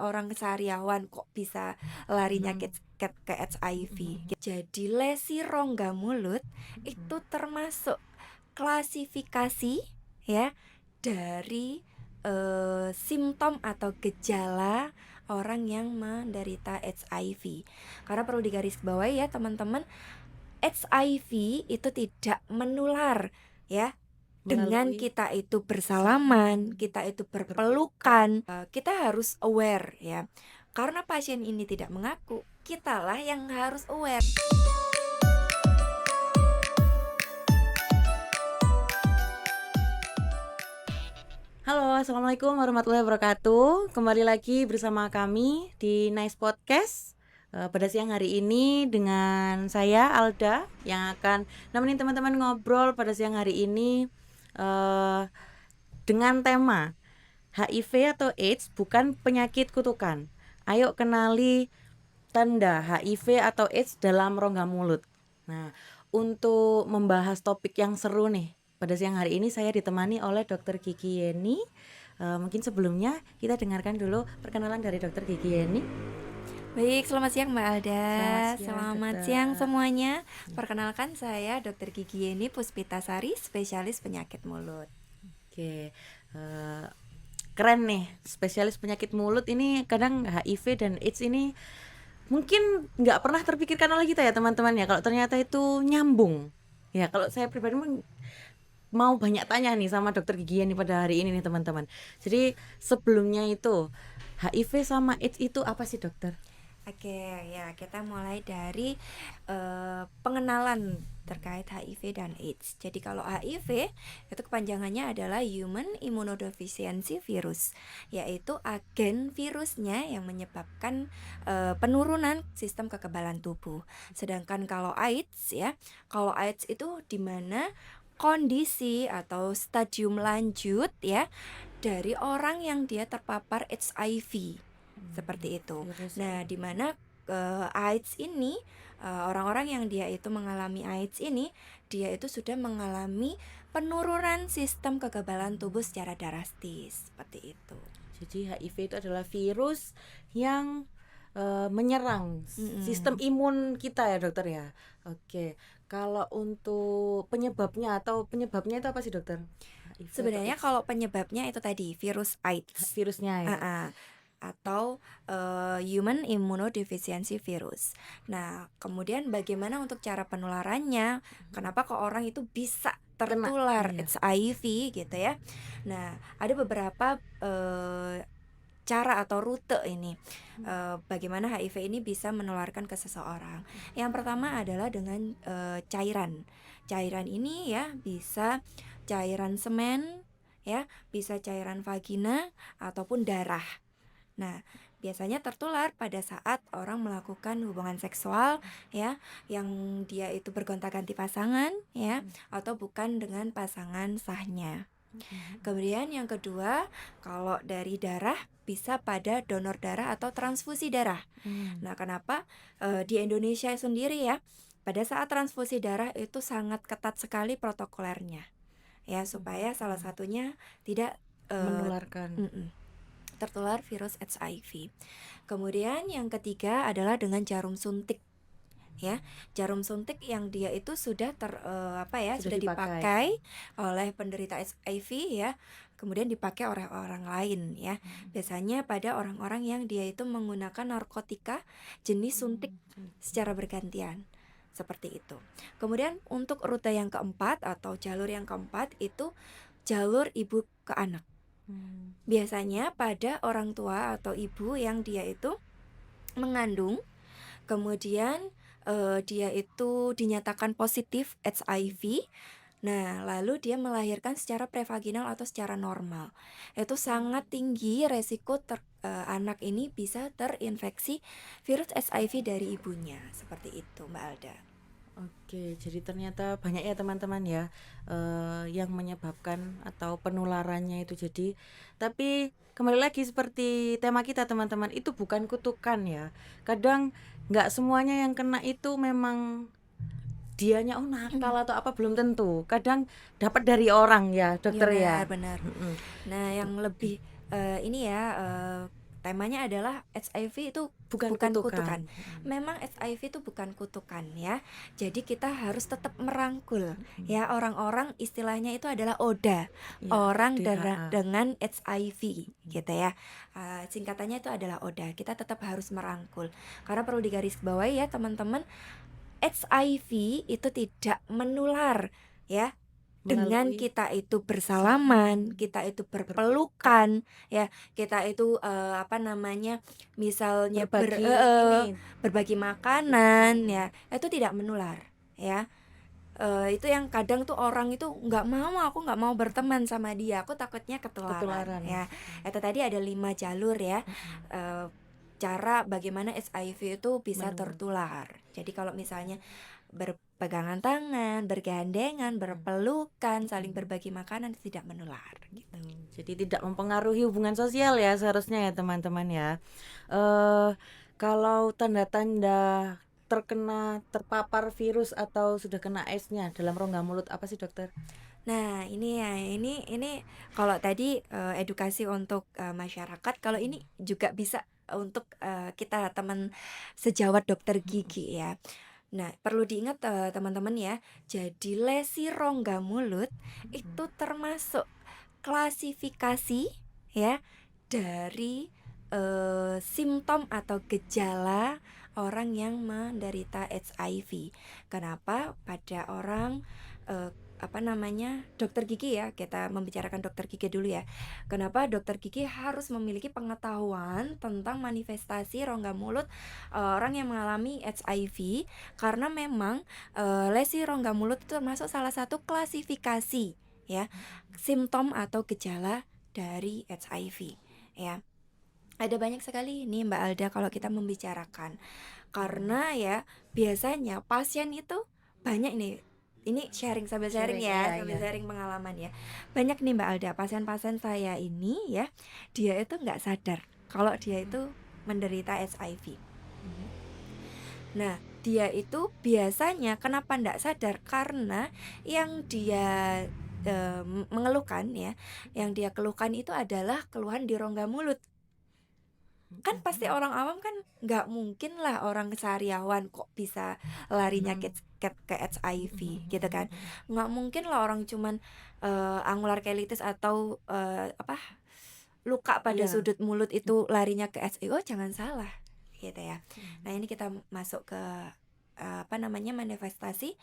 orang sariawan kok bisa larinya ke HIV. Jadi lesi rongga mulut itu termasuk klasifikasi ya dari simptom atau gejala orang yang menderita HIV. Karena perlu digarisbawahi ya teman-teman, HIV itu tidak menular ya dengan Melalui kita itu bersalaman, kita itu berpelukan. Kita harus aware ya. Karena pasien ini tidak mengaku, kitalah yang harus aware. Halo, Assalamualaikum warahmatullahi wabarakatuh. Kembali lagi bersama kami di Nice Podcast pada siang hari ini dengan saya Alda yang akan nemenin teman-teman ngobrol pada siang hari ini dengan tema HIV atau AIDS bukan penyakit kutukan. Ayo kenali tanda HIV atau AIDS dalam rongga mulut. Nah, untuk membahas topik yang seru nih, pada siang hari ini saya ditemani oleh Dr. Gigi Yeni. Mungkin sebelumnya kita dengarkan dulu perkenalan dari Dr. Gigi Yeni. Baik, selamat siang Mbak Alda. Selamat siang Dokter. semuanya. Perkenalkan saya Dr. Gigi Yeni Puspitasari, spesialis penyakit mulut. Oke, keren nih, spesialis penyakit mulut ini. Kadang HIV dan AIDS ini mungkin nggak pernah terpikirkan oleh kita ya teman-teman ya, kalau ternyata itu nyambung. Ya kalau saya pribadi mau banyak tanya nih sama Dokter Gigi nih pada hari ini nih teman-teman. Jadi sebelumnya itu HIV sama AIDS itu apa sih dokter? Oke, ya kita mulai dari pengenalan terkait HIV dan AIDS. Jadi kalau HIV itu kepanjangannya adalah Human Immunodeficiency Virus, yaitu agen virusnya yang menyebabkan penurunan sistem kekebalan tubuh. Sedangkan kalau AIDS kalau AIDS itu di mana kondisi atau stadium lanjut ya dari orang yang dia terpapar HIV. Seperti itu. Nah, di mana AIDS ini orang-orang yang dia itu mengalami AIDS ini, dia itu sudah mengalami penurunan sistem kekebalan tubuh secara drastis. Seperti itu. Jadi HIV itu adalah virus yang menyerang sistem imun kita ya dokter ya. Oke. Kalau untuk penyebabnya itu apa sih dokter? Sebenarnya kalau penyebabnya itu tadi virus AIDS. Virusnya ya. Atau Human Immunodeficiency Virus. Nah, kemudian bagaimana untuk cara penularannya? Kenapa kok orang itu bisa tertular HIV gitu ya? Nah, ada beberapa cara atau rute ini bagaimana HIV ini bisa menularkan ke seseorang. Yang pertama adalah dengan cairan. Cairan ini ya bisa cairan semen ya, bisa cairan vagina ataupun darah. Nah, biasanya tertular pada saat orang melakukan hubungan seksual ya, yang dia itu bergonta-ganti pasangan ya, atau bukan dengan pasangan sahnya. Kemudian yang kedua, kalau dari darah bisa pada donor darah atau transfusi darah. Nah, kenapa di Indonesia sendiri ya, pada saat transfusi darah itu sangat ketat sekali protokolernya ya, supaya salah satunya tidak menularkan tertular virus HIV. Kemudian yang ketiga adalah dengan jarum suntik ya, jarum suntik yang dia itu sudah sudah dipakai oleh penderita HIV ya, kemudian dipakai oleh orang lain ya. Biasanya pada orang-orang yang dia itu menggunakan narkotika jenis suntik secara bergantian. Seperti itu. Kemudian untuk rute yang keempat atau jalur yang keempat itu jalur ibu ke anak. Biasanya pada orang tua atau ibu yang dia itu mengandung, kemudian dia itu dinyatakan positif HIV. Nah, lalu dia melahirkan secara prevaginal atau secara normal. Itu sangat tinggi resiko anak ini bisa terinfeksi virus HIV dari ibunya. Seperti itu, Mbak Alda. Oke, jadi ternyata banyak ya teman-teman ya yang menyebabkan atau penularannya itu. Jadi, tapi kembali lagi seperti tema kita teman-teman, itu bukan kutukan ya. Kadang nggak semuanya yang kena itu memang dianya nakal atau apa, belum tentu. Kadang dapat dari orang ya dokter ya. Benar. Nah, yang lebih ini ya temanya adalah HIV itu Bukan bukan kutukan. kutukan. Memang HIV itu bukan kutukan ya. Jadi kita harus tetap merangkul ya orang-orang, istilahnya itu adalah ODA, Ya, orang ODHA. dengan HIV gitu ya. Singkatannya itu adalah ODA. Kita tetap harus merangkul. Karena perlu digarisbawahi ya teman-teman, HIV itu tidak menular ya. Dengan Melalui kita itu bersalaman, kita itu berpelukan, ya, kita itu misalnya berbagi ini. berbagi makanan, ya, itu tidak menular, ya. Itu yang kadang tuh orang itu aku nggak mau berteman sama dia, aku takutnya ketularan, Ketularan. ya. Itu tadi ada 5 jalur ya. Cara bagaimana HIV itu bisa tertular. Jadi kalau misalnya berpegangan tangan, bergandengan, berpelukan, saling berbagi makanan, tidak menular gitu. Jadi tidak mempengaruhi hubungan sosial ya seharusnya ya teman-teman ya. Kalau tanda-tanda terpapar virus atau sudah kena AIDS-nya dalam rongga mulut apa sih dokter? Nah ini ya, ini kalau tadi edukasi untuk masyarakat, kalau ini juga bisa untuk kita teman sejawat dokter gigi ya. Nah, perlu diingat teman-teman ya, jadi lesi rongga mulut itu termasuk klasifikasi ya dari simptom atau gejala orang yang menderita HIV. Kenapa pada orang dokter gigi ya, kita membicarakan dokter gigi dulu ya. Kenapa dokter gigi harus memiliki pengetahuan tentang manifestasi rongga mulut orang yang mengalami HIV? Karena memang lesi rongga mulut itu termasuk salah satu klasifikasi ya, simptom atau gejala dari HIV ya. Ada banyak sekali nih Mbak Alda kalau kita membicarakan. Karena ya biasanya pasien itu banyak nih. Ini sharing sambil sharing ya, sambil sharing pengalaman ya. Banyak nih Mbak Alda, pasien-pasien saya ini ya, dia itu nggak sadar kalau dia itu menderita HIV. Nah, dia itu biasanya kenapa nggak sadar? Karena yang dia mengeluhkan ya, yang dia keluhkan itu adalah keluhan di rongga mulut. Kan pasti orang awam kan nggak mungkin lah orang sehariawan kok bisa larinya ke HIV gitu kan. Nggak mungkin lah orang cuman angular cheilitis atau luka pada sudut mulut itu larinya ke HIV. Oh jangan salah gitu ya. Nah ini kita masuk ke manifestasi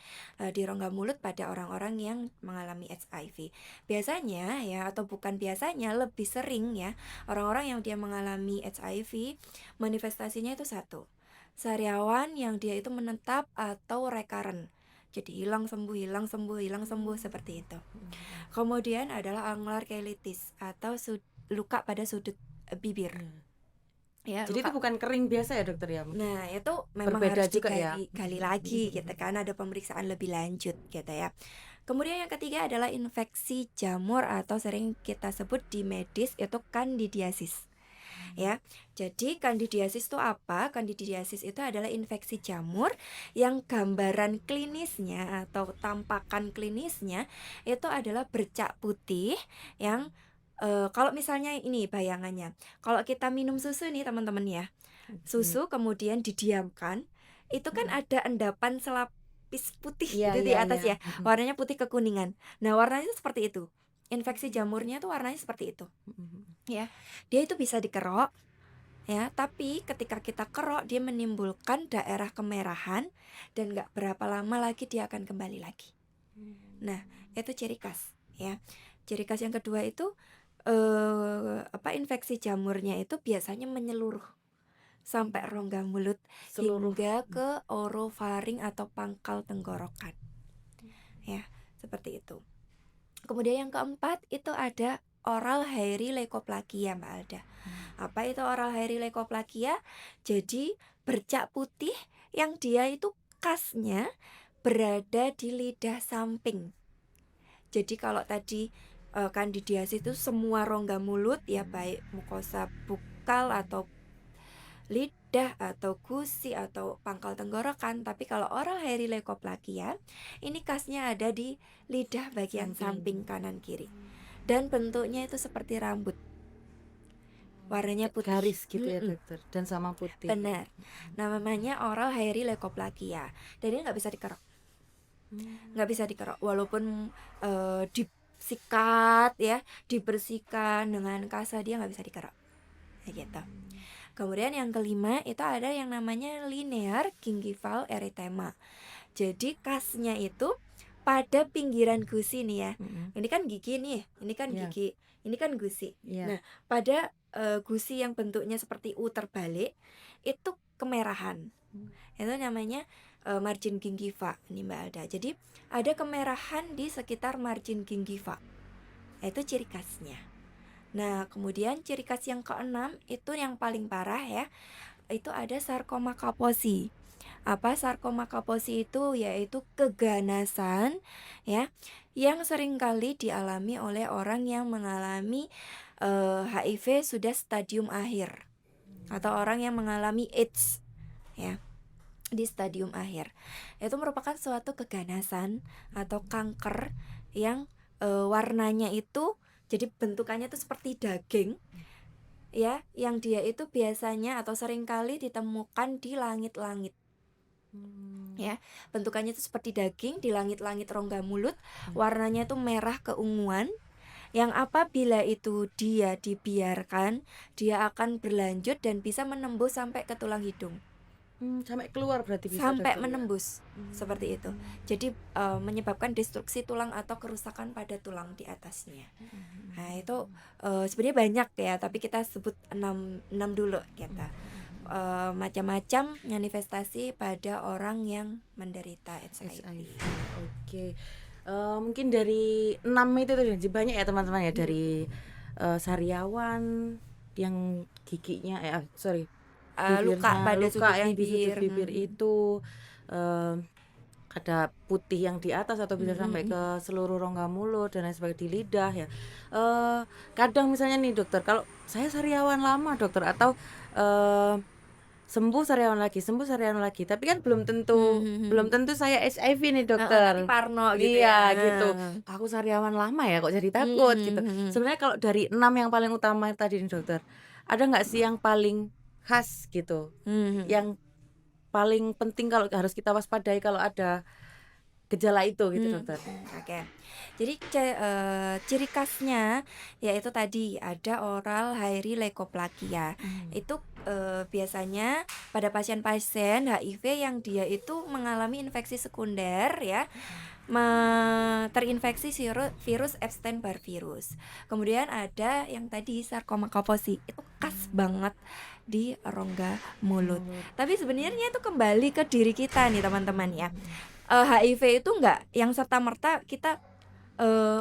di rongga mulut pada orang-orang yang mengalami HIV. Biasanya ya, atau bukan biasanya, lebih sering ya, orang-orang yang dia mengalami HIV manifestasinya itu satu, sariawan yang dia itu menetap atau recurrent. Jadi hilang sembuh seperti itu. Kemudian adalah angular cheilitis atau luka pada sudut bibir. Ya, jadi itu bukan kering biasa ya dokter ya? Nah itu memang berbeda harus juga ya. digali lagi gitu kan, ada pemeriksaan lebih lanjut gitu ya. Kemudian yang ketiga adalah infeksi jamur atau sering kita sebut di medis itu kandidiasis. Ya, jadi kandidiasis itu apa? Kandidiasis itu adalah infeksi jamur yang gambaran klinisnya atau tampakan klinisnya itu adalah bercak putih yang kalau misalnya ini bayangannya, kalau kita minum susu nih teman-teman ya, susu kemudian didiamkan, itu kan ada endapan selapis putih gitu di atas ya, warnanya putih kekuningan. Nah warnanya seperti itu, infeksi jamurnya tuh warnanya seperti itu ya. Dia itu bisa dikerok ya, tapi ketika kita kerok dia menimbulkan daerah kemerahan dan gak berapa lama lagi dia akan kembali lagi. Nah itu ciri khas ya. Ciri khas yang kedua itu infeksi jamurnya itu biasanya menyeluruh sampai rongga mulut hingga ke orofaring atau pangkal tenggorokan ya, seperti itu. Kemudian yang keempat itu ada oral hairy leukoplakia Mbak Alda. Apa itu oral hairy leukoplakia? Jadi bercak putih yang dia itu khasnya berada di lidah samping. Jadi kalau tadi kandidiasis itu semua rongga mulut ya, baik mukosa bukal atau lidah atau gusi atau pangkal tenggorokan. Tapi kalau oral hairy leukoplakia ini khasnya ada di lidah bagian samping kanan kiri dan bentuknya itu seperti rambut warnanya putih. garis gitu ya Mm-mm, dokter, dan sama putih. benar. Namanya oral hairy leukoplakia. Dan ini nggak bisa dikerok, nggak bisa dikerok. Walaupun disikat ya, dibersihkan dengan kasar, dia nggak bisa dikerok. Kayak gitu. Kemudian yang kelima itu ada yang namanya linear gingival erythema. Jadi kasnya itu pada pinggiran gusi nih ya. Ini kan gigi nih, ini kan Ya. gigi, ini kan gusi. Ya. Nah, pada gusi yang bentuknya seperti U terbalik itu kemerahan. Itu namanya margin gingiva nih Mbak Alda. Jadi ada kemerahan di sekitar margin gingiva. Itu ciri khasnya. Nah, kemudian ciri khas yang keenam itu yang paling parah ya. Itu ada sarkoma kaposi. Apa sarkoma kaposi itu? Yaitu keganasan ya yang seringkali dialami oleh orang yang mengalami HIV sudah stadium akhir atau orang yang mengalami AIDS ya di stadium akhir. Itu merupakan suatu keganasan atau kanker yang warnanya itu jadi bentukannya itu seperti daging ya, yang dia itu biasanya atau seringkali ditemukan di langit-langit. Ya, bentukannya itu seperti daging di langit-langit rongga mulut, warnanya itu merah keunguan, yang apabila itu dia dibiarkan, dia akan berlanjut dan bisa menembus sampai ke tulang hidung. Sampai keluar berarti bisa Sampai dokter ya? menembus seperti itu. Jadi menyebabkan destruksi tulang atau kerusakan pada tulang di atasnya. Nah, itu sebenarnya banyak ya, tapi kita sebut 6 dulu kita. Macam-macam manifestasi pada orang yang menderita HIV. Oke. Mungkin dari 6 itu tuh banyak ya teman-teman ya, dari sariawan yang giginya Luka bibirnya pada luka sudut yang di sudut bibir. bibir itu, ada putih yang di atas atau bisa sampai ke seluruh rongga mulut dan lain sebagainya, di lidah ya. Kadang misalnya nih dokter, kalau saya sariawan lama dokter, atau sembuh sariawan lagi, tapi kan belum tentu saya HIV nih Tapi dokter. parno gitu Iya ya. gitu. Aku sariawan lama ya kok jadi takut gitu. Sebenarnya kalau dari 6 yang paling utama tadi nih dokter, ada nggak sih yang paling khas gitu, yang paling penting kalau harus kita waspadai kalau ada gejala itu gitu dokter? Oke. Jadi ciri khasnya yaitu tadi ada oral hairy leukoplakia. Itu biasanya pada pasien-pasien HIV yang dia itu mengalami infeksi sekunder ya, terinfeksi virus Epstein-Barr virus. Kemudian ada yang tadi sarkoma kaposi, itu khas banget di rongga mulut. Tapi sebenarnya itu kembali ke diri kita nih teman-teman ya. HIV itu enggak yang serta-merta kita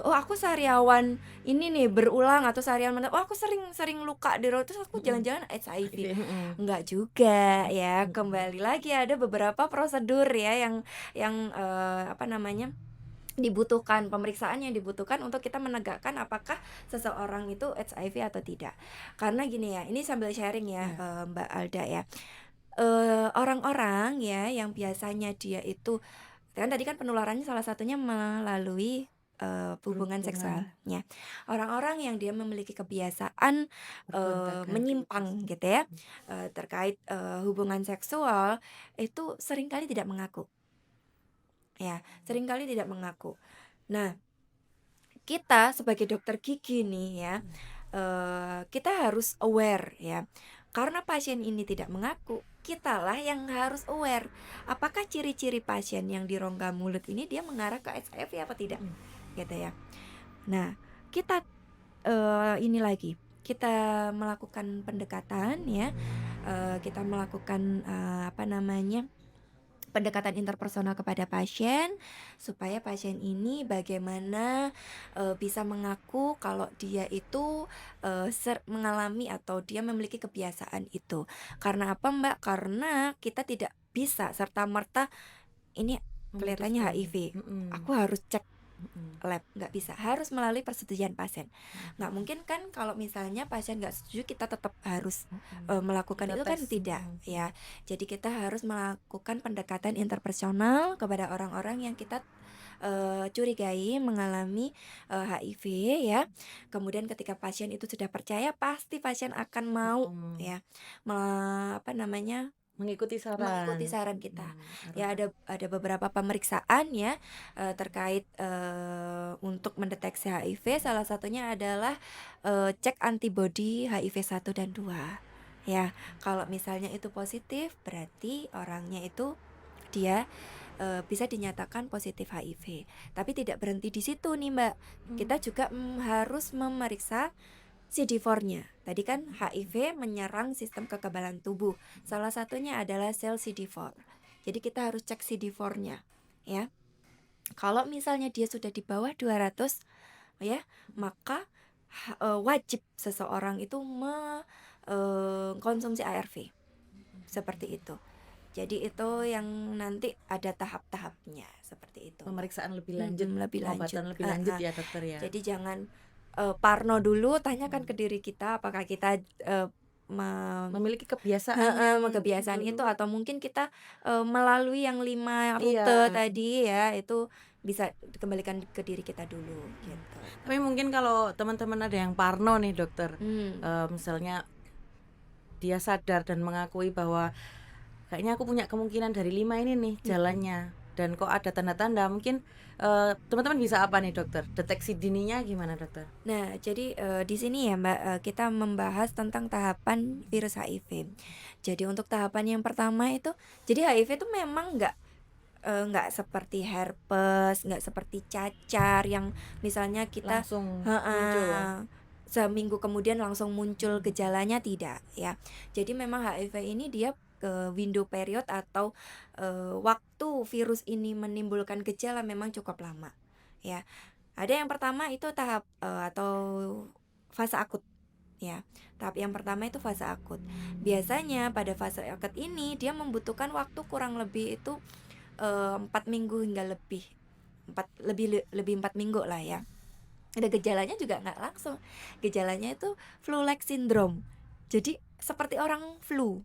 oh aku sariawan ini nih berulang, atau sariawan oh aku sering luka di root terus aku jangan-jangan HIV. Enggak juga ya. Kembali lagi ada beberapa prosedur ya yang apa namanya dibutuhkan, pemeriksaan yang dibutuhkan untuk kita menegakkan apakah seseorang itu HIV atau tidak. Karena gini ya, ini sambil sharing ya Mbak Alda ya. Orang-orang ya yang biasanya dia itu kan tadi kan penularannya salah satunya melalui hubungan seksualnya. Orang-orang yang dia memiliki kebiasaan menyimpang gitu ya terkait hubungan seksual itu seringkali tidak mengaku. Ya, seringkali tidak mengaku. Nah, kita sebagai dokter gigi nih ya, kita harus aware ya. Karena pasien ini tidak mengaku, kitalah yang harus aware. Apakah ciri-ciri pasien yang di rongga mulut ini dia mengarah ke HIV apa tidak? Gitu ya. Nah, kita ini lagi, kita melakukan pendekatan ya. Kita melakukan apa namanya? Pendekatan interpersonal kepada pasien supaya pasien ini bagaimana bisa mengaku kalau dia itu mengalami atau dia memiliki kebiasaan itu. Karena apa Mbak? Karena kita tidak bisa serta-merta ini kelihatannya HIV, aku harus cek lab, nggak bisa, harus melalui persetujuan pasien. Nggak mungkin kan kalau misalnya pasien nggak setuju kita tetap harus melakukan Kita itu kan tes. tidak ya. Jadi kita harus melakukan pendekatan interpersonal kepada orang-orang yang kita curigai mengalami HIV ya. Kemudian ketika pasien itu sudah percaya, pasti pasien akan mau Mhm. ya, apa namanya, Mengikuti mengikuti saran. saran kita. Ya Arahan. ada beberapa pemeriksaan ya, terkait, untuk mendeteksi HIV, salah satunya adalah, cek antibodi HIV 1 dan 2 ya. Kalau misalnya itu positif, berarti orangnya itu dia, bisa dinyatakan positif HIV. Tapi tidak berhenti di situ nih, Mbak. Mmm. Kita juga, harus memeriksa CD4-nya. Tadi kan HIV menyerang sistem kekebalan tubuh. Salah satunya adalah sel CD4. Jadi kita harus cek CD4-nya ya. Kalau misalnya dia sudah di bawah 200 ya, maka wajib seseorang itu konsumsi ARV, seperti itu. Jadi itu yang nanti ada tahap-tahapnya, seperti itu, Mbak. Pemeriksaan lebih lanjut, Lebih lanjut, pengobatan lebih lanjut ya dokter ya? Jadi jangan, parno dulu, tanyakan ke diri kita apakah kita, me Memiliki kebiasaan heeh, yang kebiasaan itu, dulu. atau mungkin kita, melalui yang 5 rute Iya. tadi ya, itu bisa dikembalikan ke diri kita dulu, gitu. Tapi mungkin kalau teman-teman ada yang parno nih dokter, Mmm. misalnya dia sadar dan mengakui bahwa kayaknya aku punya kemungkinan dari 5 ini nih Mhm. jalannya, dan kok ada tanda-tanda, mungkin, teman-teman bisa apa nih dokter? Deteksi dininya gimana dokter? Nah, jadi, di sini ya, Mbak, kita membahas tentang tahapan virus HIV. Jadi untuk tahapan yang pertama itu, jadi HIV itu memang nggak seperti herpes, nggak seperti cacar yang misalnya kita Langsung muncul? heeh, seminggu kemudian langsung muncul Mhm. gejalanya, tidak ya. Jadi memang HIV ini dia, window period atau, waktu virus ini menimbulkan gejala memang cukup lama ya. Ada yang pertama itu tahap, atau fase akut ya. Tahap yang pertama itu fase akut. Biasanya pada fase akut ini dia membutuhkan waktu kurang lebih itu 4 minggu hingga lebih, 4 minggu lah ya. Ada gejalanya juga nggak langsung, gejalanya itu flu-like syndrome. Jadi seperti orang flu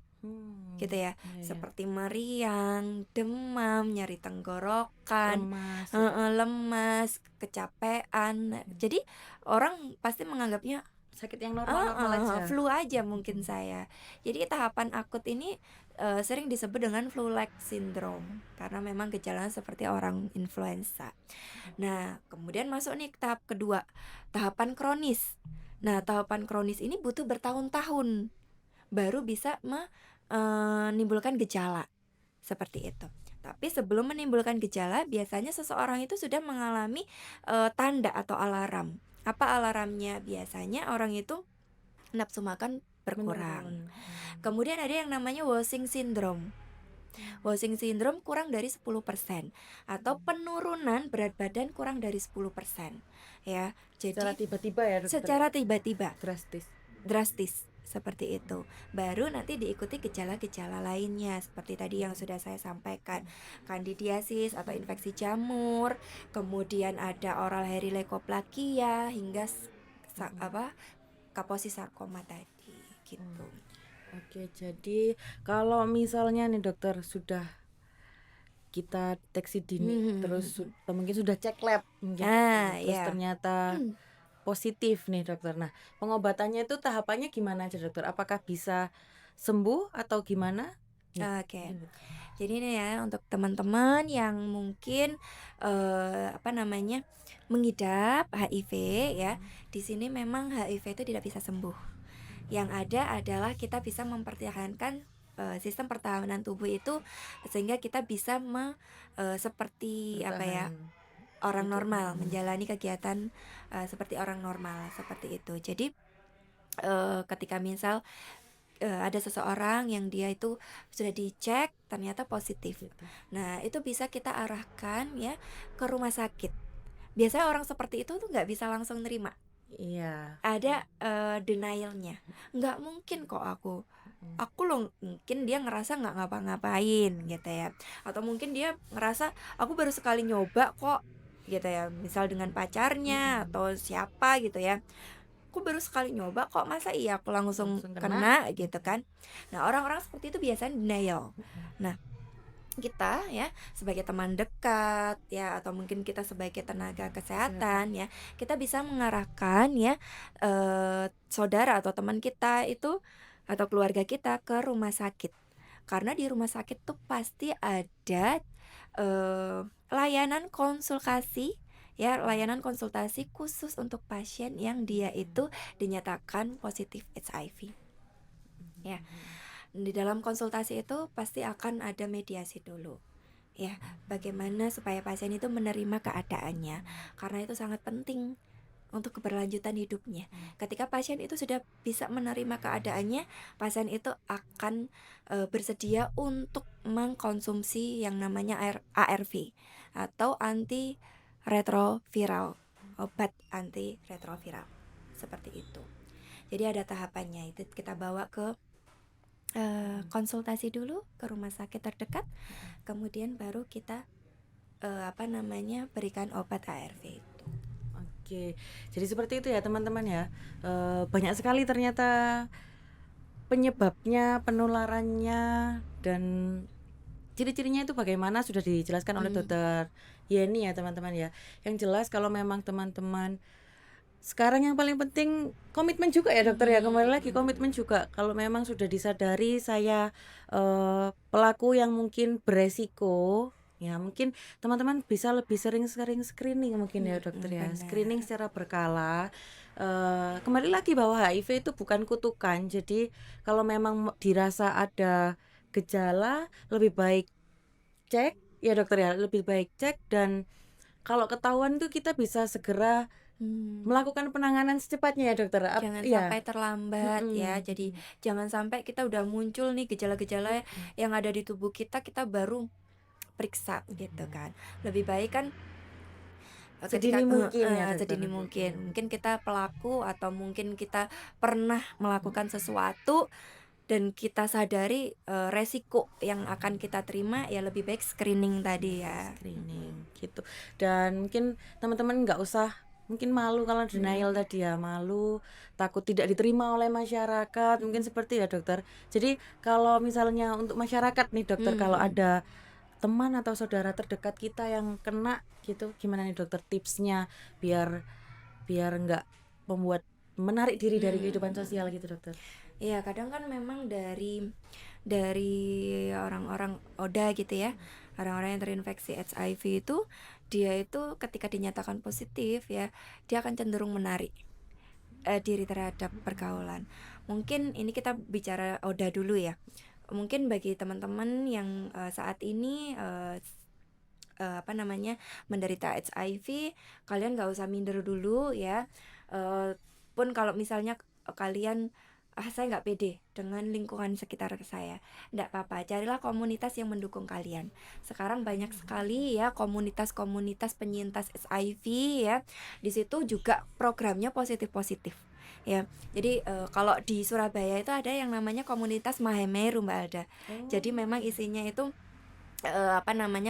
gitu ya, Iya ya. seperti meriang, demam, nyeri tenggorokan, Lemas gitu. heeh, lemas, kecapean. Nah, jadi orang pasti menganggapnya Sakit yang normal-normal heeh, aja. flu aja mungkin Mhm. saya. Jadi tahapan akut ini, sering disebut dengan flu-like syndrome karena memang gejalanya seperti orang influenza. Nah, kemudian masuk nih ke tahap kedua, tahapan kronis. Nah, tahapan kronis ini butuh bertahun-tahun baru bisa menimbulkan gejala, seperti itu. Tapi sebelum menimbulkan gejala, biasanya seseorang itu sudah mengalami, tanda atau alarm. Apa alarmnya? Biasanya orang itu nafsu makan berkurang. Menurun. Kemudian ada yang namanya Cushing syndrome. Cushing syndrome kurang dari 10% atau penurunan berat badan kurang dari 10% ya. Secara Jadi tiba-tiba ya dokter? secara tiba-tiba, Drastis. drastis seperti itu. Baru nanti diikuti gejala-gejala lainnya seperti tadi yang sudah saya sampaikan, kandidiasis atau infeksi jamur, kemudian ada oral herilekoplakia hingga apa, Kaposi sarkoma tadi, Mmm. gitu. Oke, jadi kalau misalnya nih dokter sudah kita deteksi dini, terus mungkin sudah cek lab mungkin dokter, Nah, terus ya. ternyata positif nih dokter. Nah, pengobatannya itu tahapannya gimana aja dokter? Apakah bisa sembuh atau gimana? Nih, Oke. mungkin Jadi ini ya untuk teman-teman yang mungkin, apa namanya, mengidap HIV ya, di sini memang HIV itu tidak bisa sembuh. Yang ada adalah kita bisa mempertahankan, sistem pertahanan tubuh itu sehingga kita bisa seperti apa ya, bertahan orang untuk normal, menjalani kegiatan, seperti orang normal, seperti itu. Jadi, ketika misal ada seseorang yang dia itu sudah dicek ternyata positif. gitu. Nah, itu bisa kita arahkan ya ke rumah sakit. Biasanya orang seperti itu tuh nggak bisa langsung nerima. Iya. Ada denialnya. Nggak mungkin kok aku. Mhm. Aku loh, mungkin dia ngerasa nggak ngapa-ngapain gitu ya. Atau mungkin dia ngerasa aku baru sekali nyoba kok gitu ya. Misal dengan pacarnya Mhm. atau siapa gitu ya. Aku baru sekali nyoba kok, masa iya aku langsung Langsung kena. kena gitu kan. Nah, orang-orang seperti itu biasanya denial. Mhm. Nah, kita ya sebagai teman dekat ya, atau mungkin kita sebagai tenaga Kesehatan. kesehatan ya, kita bisa mengarahkan ya saudara atau teman kita itu atau keluarga kita ke rumah sakit. Karena di rumah sakit tuh pasti ada layanan konsultasi ya, layanan konsultasi khusus untuk pasien yang dia itu dinyatakan positif HIV ya. Di dalam konsultasi itu pasti akan ada mediasi dulu ya, bagaimana supaya pasien itu menerima keadaannya, karena itu sangat penting untuk keberlanjutan hidupnya. Ketika pasien itu sudah bisa menerima keadaannya, pasien itu akan bersedia untuk mengkonsumsi yang namanya ARV atau antiretroviral, obat antiretroviral seperti itu. Jadi ada tahapannya, itu kita bawa ke konsultasi dulu ke rumah sakit terdekat, kemudian baru kita berikan obat ARV itu. Oke, jadi seperti itu ya teman-teman ya. Banyak sekali ternyata penyebabnya, penularannya, dan ciri-cirinya itu bagaimana sudah dijelaskan oleh dokter Yeni ya teman-teman ya. Yang jelas kalau memang teman-teman sekarang yang paling penting komitmen juga ya dokter ya, kembali lagi komitmen juga. Kalau memang sudah disadari saya pelaku yang mungkin beresiko, ya mungkin teman-teman bisa lebih sering-sering screening mungkin ya dokter ya, Benar. screening secara berkala. Kembali lagi bahwa HIV itu bukan kutukan, jadi kalau memang dirasa ada gejala lebih baik cek ya dokter ya, lebih baik cek, dan kalau ketahuan itu kita bisa segera melakukan penanganan secepatnya ya dokter. Jangan Iya. sampai terlambat ya. Jadi jangan sampai kita udah muncul nih gejala-gejala yang ada di tubuh kita, kita baru periksa gitu kan. Lebih baik kan ketika Sedini mungkin ya dokter. sedini mungkin. Mungkin kita pelaku atau mungkin kita pernah melakukan sesuatu dan kita sadari resiko yang akan kita terima, ya lebih baik screening tadi ya. Screening gitu. Dan mungkin teman-teman nggak usah mungkin malu kalau denial tadi ya, malu, takut tidak diterima oleh masyarakat, mungkin seperti ya dokter. Jadi kalau misalnya untuk masyarakat nih dokter, kalau ada teman atau saudara terdekat kita yang kena gitu, gimana nih dokter tipsnya biar nggak membuat menarik diri dari kehidupan sosial gitu dokter? Iya, kadang kan memang dari orang-orang ODA gitu ya, orang-orang yang terinfeksi HIV itu, dia itu ketika dinyatakan positif ya, dia akan cenderung menarik diri terhadap pergaulan. Mungkin ini kita bicara ODA dulu ya. Mungkin bagi teman-teman yang saat ini menderita HIV, kalian nggak usah minder dulu ya. Pun kalau misalnya kalian saya nggak pede dengan lingkungan sekitar saya, nggak apa-apa, carilah komunitas yang mendukung kalian. Sekarang banyak sekali ya komunitas-komunitas penyintas HIV ya, di situ juga programnya positif-positif ya. Jadi kalau di Surabaya itu ada yang namanya komunitas Mahemeru, Mbak Alda. Jadi memang isinya itu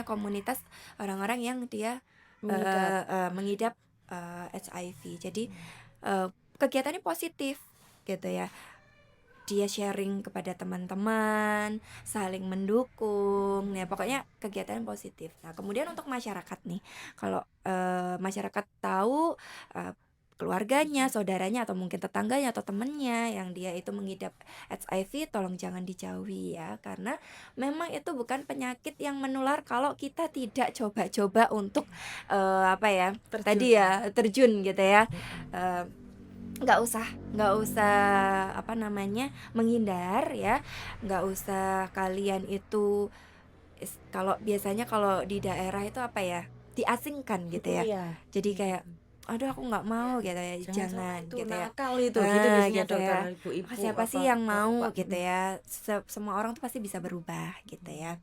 komunitas orang-orang yang dia mengidap HIV. Jadi kegiatannya positif gitu ya. Dia sharing kepada teman-teman, saling mendukung, ya pokoknya kegiatan positif. Nah kemudian untuk masyarakat nih, kalau masyarakat tahu keluarganya, saudaranya, atau mungkin tetangganya atau temennya yang dia itu mengidap HIV, tolong jangan dijauhi ya, karena memang itu bukan penyakit yang menular kalau kita tidak coba-coba untuk terjun gitu ya. Nggak usah menghindar ya, nggak usah kalian itu kalau biasanya kalau di daerah itu diasingkan gitu ya. Iya. Jadi kayak aduh aku nggak mau gitu ya, jangan itu gitu ya. nakal itu gitu biasanya Gitu dokter, ya. ibu-ibu Siapa apa sih yang mau bapak-bapak. gitu ya. Semua orang tuh pasti bisa berubah gitu ya.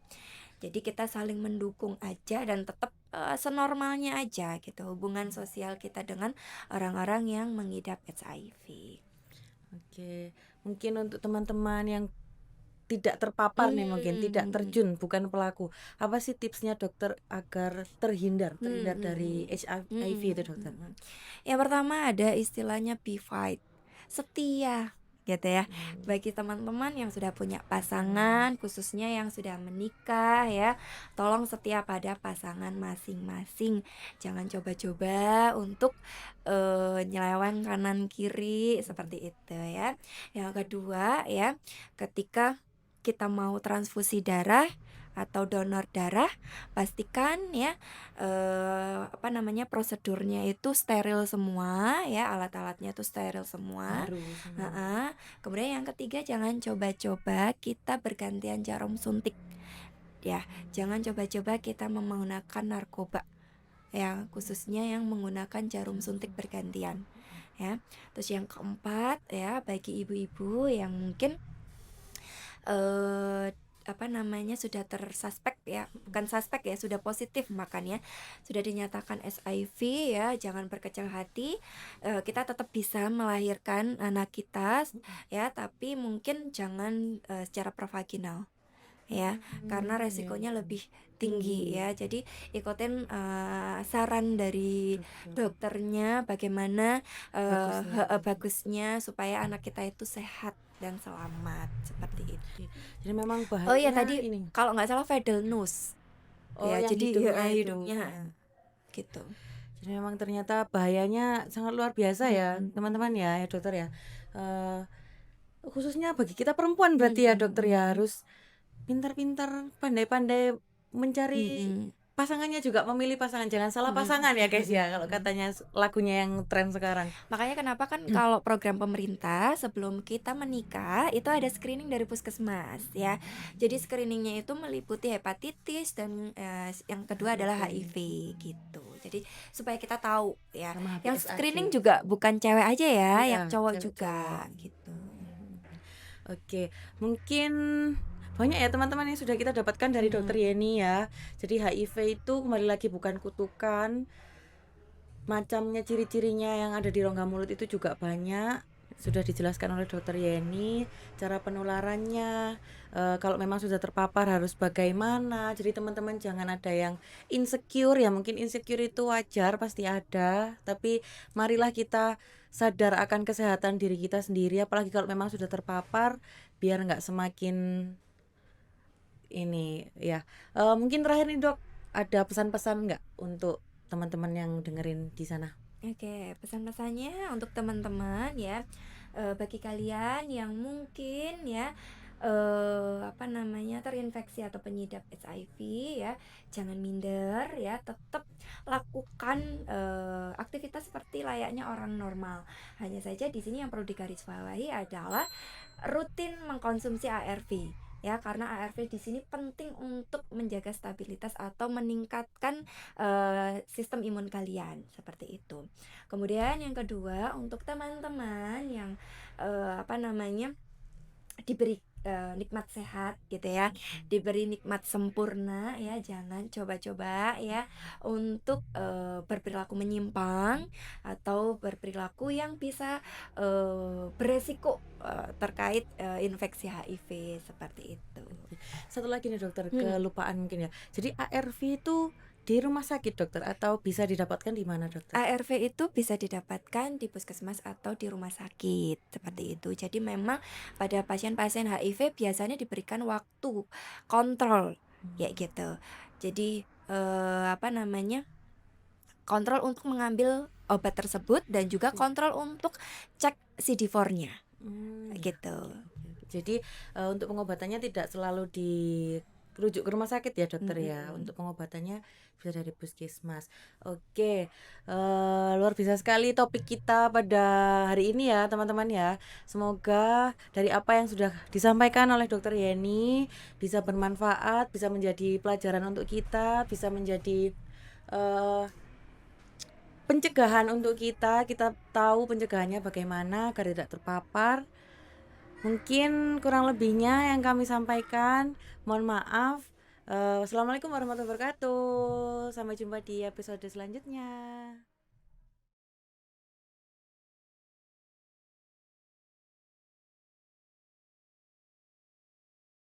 Jadi kita saling mendukung aja dan tetap senormalnya aja gitu hubungan sosial kita dengan orang-orang yang mengidap HIV. Oke, mungkin untuk teman-teman yang tidak terpapar nih, mungkin tidak terjun, bukan pelaku, apa sih tipsnya dokter agar terhindar dari HIV itu dokter? Yang pertama ada istilahnya be fight, setia gitu ya. Bagi teman-teman yang sudah punya pasangan, khususnya yang sudah menikah ya, tolong setia pada pasangan masing-masing. Jangan coba-coba untuk nyeleweng kanan kiri seperti itu ya. Yang kedua ya, ketika kita mau transfusi darah atau donor darah, pastikan ya prosedurnya itu steril semua ya, alat-alatnya itu steril semua. Harus. Heeh. Kemudian yang ketiga, jangan coba-coba kita bergantian jarum suntik ya. Jangan coba-coba kita menggunakan narkoba ya, khususnya yang menggunakan jarum suntik bergantian ya. Terus yang keempat ya, bagi ibu-ibu yang mungkin sudah tersuspek ya, bukan suspek ya, sudah positif makanya sudah dinyatakan SIV ya, jangan berkecil hati. Kita tetap bisa melahirkan anak kita ya, tapi mungkin jangan secara provaginal ya, karena resikonya lebih tinggi ya. Jadi ikutin saran dari dokternya bagaimana bagusnya supaya anak kita itu sehat dan selamat seperti itu. Jadi memang Oh iya, bahayanya tadi ini. kalau nggak salah Fedelnus ya, yang jadi hidungnya itu. hidungnya gitu. Jadi memang ternyata bahayanya sangat luar biasa ya teman-teman ya dokter ya. Khususnya bagi kita perempuan berarti ya dokter ya, harus pintar-pintar, pandai-pandai mencari pasangannya, juga memilih pasangan, jangan salah pasangan ya guys ya, kalau katanya lagunya yang tren sekarang. Makanya kenapa kan kalau program pemerintah sebelum kita menikah itu ada screening dari puskesmas ya. Jadi screeningnya itu meliputi hepatitis dan yang kedua adalah HIV gitu. Jadi supaya kita tahu ya. Sama Yang HPSAG. screening juga bukan cewek aja ya, Iya, yang cowok cewek juga cowok. gitu. Oke, mungkin banyak ya teman-teman yang sudah kita dapatkan dari dokter Yeni ya. Jadi HIV itu kembali lagi bukan kutukan, macamnya, ciri-cirinya yang ada di rongga mulut itu juga banyak, sudah dijelaskan oleh dokter Yeni. Cara penularannya, kalau memang sudah terpapar harus bagaimana. Jadi teman-teman jangan ada yang insecure ya, mungkin insecure itu wajar, pasti ada, tapi marilah kita sadar akan kesehatan diri kita sendiri, apalagi kalau memang sudah terpapar, biar nggak semakin ini ya. Mungkin terakhir nih dok, ada pesan-pesan nggak untuk teman-teman yang dengerin di sana? Oke, pesan-pesannya untuk teman-teman ya, bagi kalian yang mungkin ya terinfeksi atau pengidap HIV ya, jangan minder ya, tetap lakukan aktivitas seperti layaknya orang normal. Hanya saja di sini yang perlu digarisbawahi adalah rutin mengkonsumsi ARV ya, karena ARV di sini penting untuk menjaga stabilitas atau meningkatkan sistem imun kalian seperti itu. Kemudian yang kedua, untuk teman-teman yang diberi nikmat sehat gitu ya, diberi nikmat sempurna ya, jangan coba-coba ya untuk berperilaku menyimpang atau berperilaku yang bisa beresiko terkait infeksi HIV seperti itu. Satu lagi nih dokter, kelupaan mungkin ya. Jadi ARV itu di rumah sakit dokter atau bisa didapatkan di mana dokter? ARV itu bisa didapatkan di puskesmas atau di rumah sakit seperti itu. Jadi memang pada pasien-pasien HIV biasanya diberikan waktu kontrol ya gitu. Jadi kontrol untuk mengambil obat tersebut dan juga kontrol untuk cek CD4-nya gitu. Jadi untuk pengobatannya tidak selalu dirujuk ke rumah sakit ya dokter ya. Untuk pengobatannya bisa dari puskesmas. Oke, luar biasa sekali topik kita pada hari ini ya teman-teman ya. Semoga dari apa yang sudah disampaikan oleh dokter Yeni bisa bermanfaat, bisa menjadi pelajaran untuk kita, bisa menjadi pencegahan untuk kita tahu pencegahannya bagaimana agar tidak terpapar. Mungkin kurang lebihnya yang kami sampaikan, mohon maaf. Assalamualaikum warahmatullahi wabarakatuh. Sampai jumpa di episode selanjutnya.